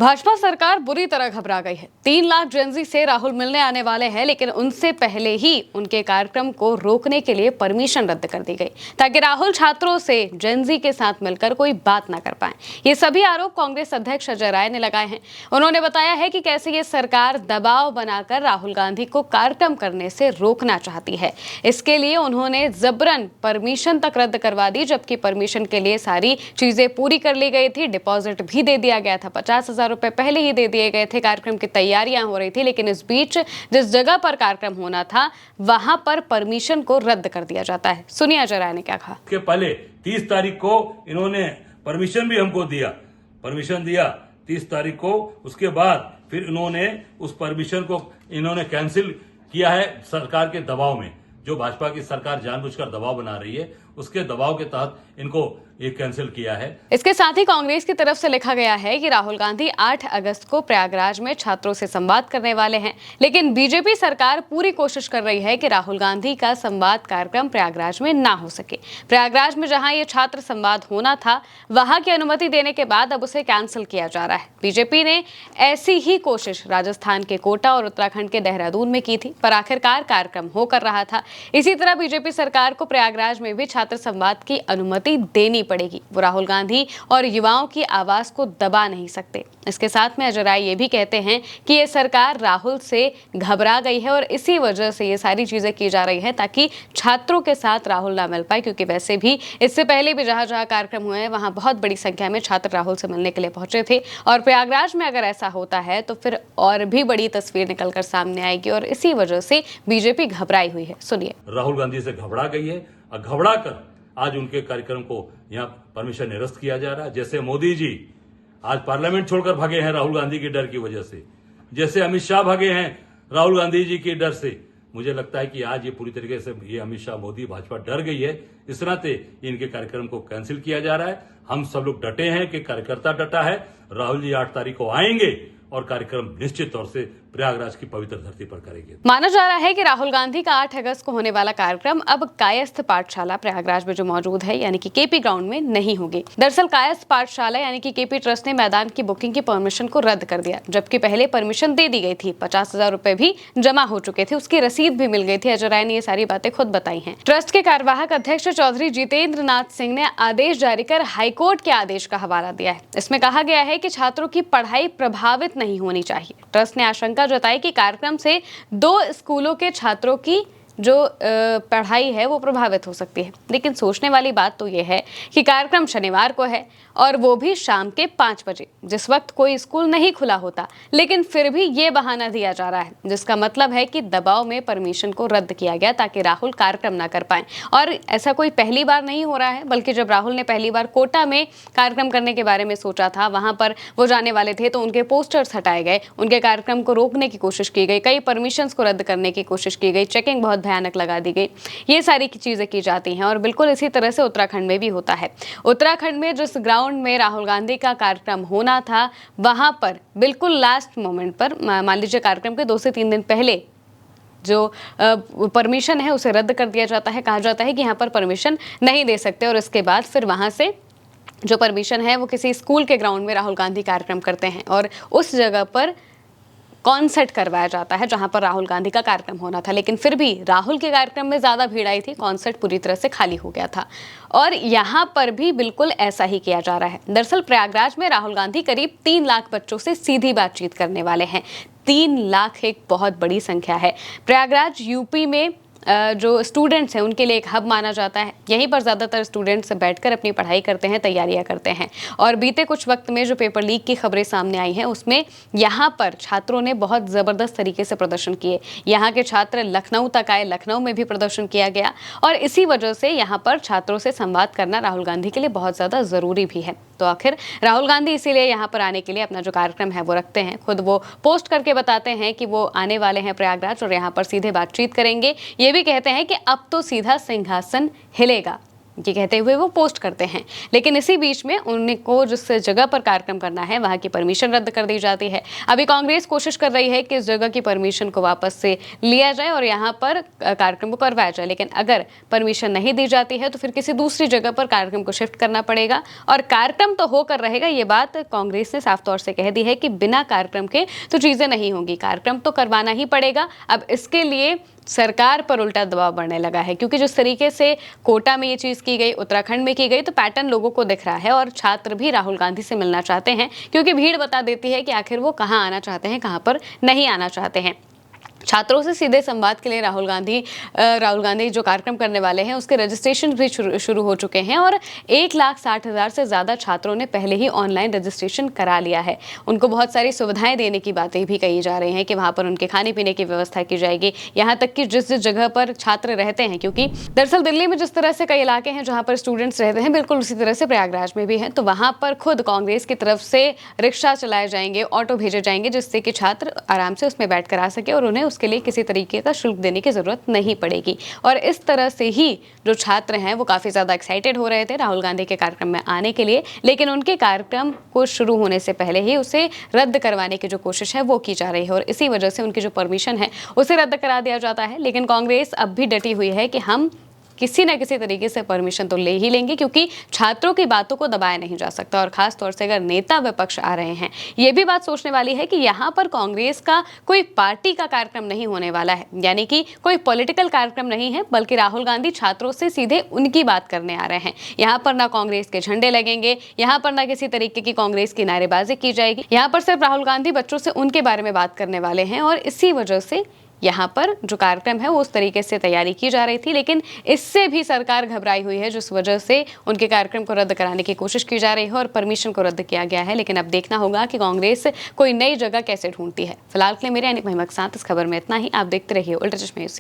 भाजपा सरकार बुरी तरह घबरा गई है। 3 लाख जेनजी से राहुल मिलने आने वाले हैं, लेकिन उनसे पहले ही उनके कार्यक्रम को रोकने के लिए परमिशन रद्द कर दी गई ताकि राहुल छात्रों से जेनजी के साथ मिलकर कोई बात ना कर पाए। ये सभी आरोप कांग्रेस अध्यक्ष अजय राय ने लगाए हैं। उन्होंने बताया है कि कैसे ये सरकार दबाव बनाकर राहुल गांधी को कार्यक्रम करने से रोकना चाहती है। इसके लिए उन्होंने जबरन परमिशन तक रद्द करवा दी, जबकि परमिशन के लिए सारी चीजें पूरी कर ली गई थी। डिपॉजिट भी दे दिया गया था, 50,000 रुपए पहले ही दे दिए गए थे। कार्यक्रम की तैयारियां हो रही थी, लेकिन इस बीच जिस जगह पर कार्यक्रम होना था वहां पर परमिशन को रद्द कर दिया जाता है। सुनिए अजय राय ने क्या कहा। के पहले 30 तारीख को इन्होंने परमिशन भी हमको दिया, परमिशन दिया 30 तारीख को। उसके बाद फिर इन्होंने उस परमिशन को इन्होंने कैंसिल किया है सरकार के दबाव में। जो भाजपा की सरकार जानबूझकर दबाव बना रही है, उसके दबाव के तहत इनको ये कैंसिल किया है। इसके साथ ही कांग्रेस की तरफ से लिखा गया है कि राहुल गांधी 8 अगस्त को प्रयागराज में छात्रों से संवाद करने वाले हैं, लेकिन बीजेपी सरकार पूरी कोशिश कर रही है कि राहुल गांधी का संवाद कार्यक्रम प्रयागराज में ना हो सके। प्रयागराज में जहां ये छात्र संवाद होना था, वहां की अनुमति देने के बाद अब उसे कैंसिल किया जा रहा है। बीजेपी ने ऐसी ही कोशिश राजस्थान के कोटा और उत्तराखंड के देहरादून में की थी, पर आखिरकार कार्यक्रम होकर रहा था। इसी तरह बीजेपी सरकार को प्रयागराज में भी छात्र संवाद की अनुमति देनी पड़ेगी। वो राहुल गांधी और युवाओं की आवाज को दबा नहीं सकते। इसके साथ में अजय राय ये भी कहते हैं कि ये सरकार राहुल से घबरा गई है और इसी वजह से ये सारी चीजें की जा रही है ताकि छात्रों के साथ राहुल ना मिल पाए, क्योंकि वैसे भी इससे पहले भी जहां जहां कार्यक्रम हुए हैं वहां बहुत बड़ी संख्या में छात्र राहुल से मिलने के लिए पहुंचे थे। और प्रयागराज में अगर ऐसा होता है तो फिर और भी बड़ी तस्वीर निकलकर सामने आएगी और इसी वजह से बीजेपी घबराई हुई है। सुनिए। राहुल गांधी से घबरा गई है और घबरा कर आज उनके कार्यक्रम को यहाँ परमिशन निरस्त किया जा रहा है। जैसे मोदी जी आज पार्लियामेंट छोड़कर भागे हैं राहुल गांधी के डर की वजह से, जैसे अमित शाह भागे हैं राहुल गांधी जी के डर से, मुझे लगता है कि आज ये पूरी तरीके से ये अमित शाह मोदी भाजपा डर गई है। इस नाते इनके कार्यक्रम को कैंसिल किया जा रहा है। हम सब लोग डटे हैं कि कार्यकर्ता डटा है। राहुल जी 8 तारीख को आएंगे और कार्यक्रम निश्चित तौर से प्रयागराज की पवित्र धरती पर करेंगे। माना जा रहा है कि राहुल गांधी का 8 अगस्त को होने वाला कार्यक्रम अब कायस्थ पाठशाला प्रयागराज में जो मौजूद है यानी कि केपी ग्राउंड में नहीं होगी। दरअसल कायस्थ पाठशाला यानी कि केपी ट्रस्ट ने मैदान की बुकिंग की परमिशन को रद्द कर दिया, जबकि पहले परमिशन दे दी गई थी। 50,000 रुपए भी जमा हो चुके थे, उसकी रसीद भी मिल गई थी। अजय राय ने ये सारी बातें खुद बताई हैं। ट्रस्ट के कार्यवाहक अध्यक्ष चौधरी जितेंद्र नाथ सिंह ने आदेश जारी कर हाईकोर्ट के आदेश का हवाला दिया है। इसमें कहा गया है कि छात्रों की पढ़ाई प्रभावित नहीं होनी चाहिए। ट्रस्ट ने आशंका जताई कि कार्यक्रम से 2 स्कूलों के छात्रों की जो पढ़ाई है वो प्रभावित हो सकती है। लेकिन सोचने वाली बात तो ये है कि कार्यक्रम शनिवार को है और वो भी शाम के 5 बजे, जिस वक्त कोई स्कूल नहीं खुला होता, लेकिन फिर भी ये बहाना दिया जा रहा है, जिसका मतलब है कि दबाव में परमिशन को रद्द किया गया ताकि राहुल कार्यक्रम ना कर पाए। और ऐसा कोई पहली बार नहीं हो रहा है, बल्कि जब राहुल ने पहली बार कोटा में कार्यक्रम करने के बारे में सोचा था, वहां पर वो जाने वाले थे तो उनके पोस्टर्स हटाए गए, उनके कार्यक्रम को रोकने की कोशिश की गई, कई परमिशन को रद्द करने की कोशिश की गई, चेकिंग बहुत भयानक लगा दी गई। ये सारी चीजें की जाती हैं और बिल्कुल इसी तरह से उत्तराखंड में भी होता है। उत्तराखंड में जिस ग्राउंड में राहुल गांधी का कार्यक्रम होना था, वहां पर बिल्कुल लास्ट मोमेंट पर, मान लीजिए कार्यक्रम के 2 से 3 दिन पहले जो परमिशन है उसे रद्द कर दिया जाता है। कहा जाता है कि यहाँ पर परमिशन नहीं दे सकते और इसके बाद फिर वहां से जो परमिशन है वो किसी स्कूल के ग्राउंड में राहुल गांधी कार्यक्रम करते हैं और उस जगह पर कॉन्सर्ट करवाया जाता है जहां पर राहुल गांधी का कार्यक्रम होना था। लेकिन फिर भी राहुल के कार्यक्रम में ज्यादा भीड़ आई थी, कॉन्सर्ट पूरी तरह से खाली हो गया था और यहां पर भी बिल्कुल ऐसा ही किया जा रहा है। दरअसल प्रयागराज में राहुल गांधी करीब 3 लाख बच्चों से सीधी बातचीत करने वाले हैं। 3 लाख एक बहुत बड़ी संख्या है। प्रयागराज यूपी में जो स्टूडेंट्स हैं उनके लिए एक हब माना जाता है। यहीं पर ज़्यादातर स्टूडेंट्स बैठकर अपनी पढ़ाई करते हैं, तैयारियां करते हैं। और बीते कुछ वक्त में जो पेपर लीक की खबरें सामने आई हैं उसमें यहाँ पर छात्रों ने बहुत ज़बरदस्त तरीके से प्रदर्शन किए। यहाँ के छात्र लखनऊ तक आए, लखनऊ में भी प्रदर्शन किया गया और इसी वजह से यहाँ पर छात्रों से संवाद करना राहुल गांधी के लिए बहुत ज़्यादा ज़रूरी भी है। तो आखिर राहुल गांधी इसीलिए यहाँ पर आने के लिए अपना जो कार्यक्रम है वो रखते हैं। खुद वो पोस्ट करके बताते हैं कि वो आने वाले हैं प्रयागराज और यहाँ पर सीधे बातचीत करेंगे। ये भी कहते हैं कि अब तो सीधा सिंहासन हिलेगा। ये कहते हुए वो पोस्ट करते हैं। लेकिन इसी बीच में उनको जिस जगह पर कार्यक्रम करना है वहां की परमिशन रद्द कर दी जाती है। अभी कांग्रेस कोशिश कर रही है कि इस जगह की परमिशन को वापस से लिया जाए और यहाँ पर कार्यक्रम को करवाया जाए, लेकिन अगर परमिशन नहीं दी जाती है तो फिर किसी दूसरी जगह पर कार्यक्रम को शिफ्ट करना पड़ेगा और कार्यक्रम तो होकर रहेगा। ये बात कांग्रेस ने साफ तौर से कह दी है कि बिना कार्यक्रम के तो चीजें नहीं होंगी, कार्यक्रम तो करवाना ही पड़ेगा। अब इसके लिए सरकार पर उल्टा दबाव बढ़ने लगा है, क्योंकि जिस तरीके से कोटा में ये चीज की गई, उत्तराखंड में की गई, तो पैटर्न लोगों को दिख रहा है और छात्र भी राहुल गांधी से मिलना चाहते हैं, क्योंकि भीड़ बता देती है कि आखिर वो कहाँ आना चाहते हैं, कहाँ पर नहीं आना चाहते हैं। छात्रों से सीधे संवाद के लिए राहुल गांधी जो कार्यक्रम करने वाले हैं उसके रजिस्ट्रेशन भी शुरू हो चुके हैं और 1,60,000 से ज़्यादा छात्रों ने पहले ही ऑनलाइन रजिस्ट्रेशन करा लिया है। उनको बहुत सारी सुविधाएं देने की बातें भी कही जा रही हैं कि वहाँ पर उनके खाने पीने की व्यवस्था की जाएगी, यहाँ तक कि जिस जगह पर छात्र रहते हैं, क्योंकि दरअसल दिल्ली में जिस तरह से कई इलाके हैं जहाँ पर स्टूडेंट्स रहते हैं, बिल्कुल उसी तरह से प्रयागराज में भी है, तो वहाँ पर खुद कांग्रेस की तरफ से रिक्शा चलाए जाएंगे, ऑटो भेजे जाएंगे, जिससे कि छात्र आराम से उसमें बैठ कर आ सके और उन्हें उसके लिए किसी तरीके का शुल्क देने की जरूरत नहीं पड़ेगी। और इस तरह से ही जो छात्र हैं वो काफी ज्यादा एक्साइटेड हो रहे थे राहुल गांधी के कार्यक्रम में आने के लिए, लेकिन उनके कार्यक्रम को शुरू होने से पहले ही उसे रद्द करवाने की जो कोशिश है वो की जा रही है और इसी वजह से उनकी जो परमिशन है उसे रद्द करा दिया जाता है। लेकिन कांग्रेस अब भी डटी हुई है कि हम किसी न किसी तरीके से परमिशन तो ले ही लेंगे, क्योंकि छात्रों की बातों को दबाया नहीं जा सकता। और खास तौर से अगर नेता विपक्ष आ रहे हैं, ये भी बात सोचने वाली है कि यहाँ पर कांग्रेस का कोई पार्टी का कार्यक्रम नहीं होने वाला है, यानी कि कोई पॉलिटिकल कार्यक्रम नहीं है, बल्कि राहुल गांधी छात्रों से सीधे उनकी बात करने आ रहे हैं। यहाँ पर ना कांग्रेस के झंडे लगेंगे, यहाँ पर ना किसी तरीके की कांग्रेस की नारेबाजी की जाएगी, यहाँ पर सिर्फ राहुल गांधी बच्चों से उनके बारे में बात करने वाले हैं। और इसी वजह से यहाँ पर जो कार्यक्रम है वो उस तरीके से तैयारी की जा रही थी, लेकिन इससे भी सरकार घबराई हुई है, जिस वजह से उनके कार्यक्रम को रद्द कराने की कोशिश की जा रही है और परमिशन को रद्द किया गया है। लेकिन अब देखना होगा कि कांग्रेस कोई नई जगह कैसे ढूंढती है। फिलहाल के लिए मेरे यानी महिमा के साथ इस खबर में इतना ही। आप देखते रहिए उल्टा चश्मा न्यूज़।